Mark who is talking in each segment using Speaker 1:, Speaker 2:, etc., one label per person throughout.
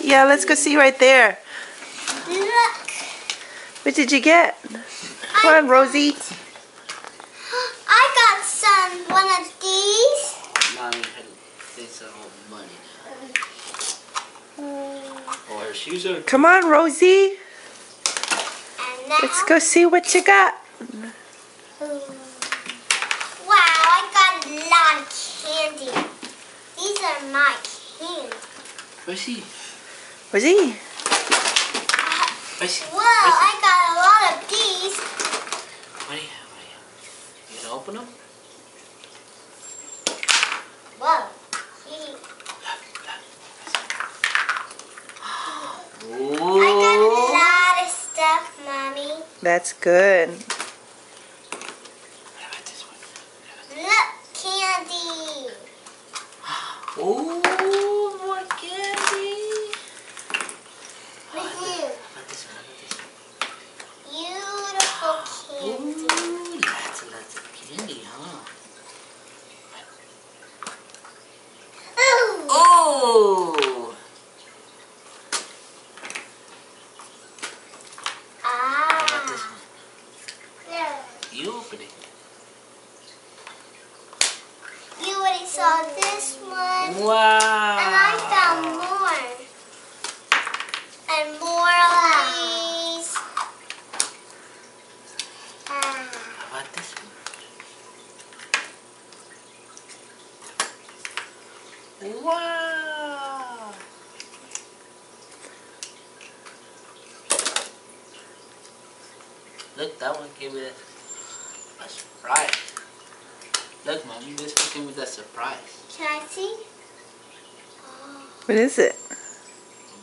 Speaker 1: Yeah, let's go see right there.
Speaker 2: Look.
Speaker 1: What did you get? Come on, Rosie.
Speaker 2: I got one of these.
Speaker 3: Mommy had this all money. Oh, her shoes are.
Speaker 1: Come on, Rosie.
Speaker 2: And now,
Speaker 1: Let's go see what you got.
Speaker 2: wow, I got a lot of candy. These are my candy.
Speaker 3: Where's he?
Speaker 1: Rosie.
Speaker 2: Well, I got a lot of these.
Speaker 3: What do you have? You gonna open them?
Speaker 2: Whoa. I got a lot of stuff, Mommy.
Speaker 1: That's good.
Speaker 3: What about this one?
Speaker 2: Look, candy.
Speaker 3: Oh, more candy.
Speaker 2: Look
Speaker 3: How
Speaker 2: here.
Speaker 3: about this one?
Speaker 2: Beautiful candy.
Speaker 3: Ooh, lots of candy, huh?
Speaker 2: Ooh.
Speaker 3: Oh! How about this one?
Speaker 2: Yeah.
Speaker 3: You open it.
Speaker 2: You already saw this one.
Speaker 3: Wow!
Speaker 2: And I found more. And more of these.
Speaker 3: How about this one? Wow! Look, that one came with a surprise. Look, Mommy, this one came with a surprise.
Speaker 2: Can I see? Oh.
Speaker 1: What is it?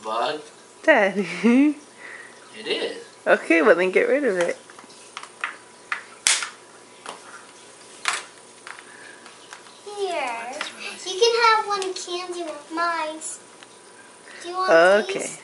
Speaker 3: A bug?
Speaker 1: Daddy.
Speaker 3: It is.
Speaker 1: Okay, well then get rid of it.
Speaker 2: Here. You can have one candy with mine. Do you want
Speaker 1: Okay.
Speaker 2: these?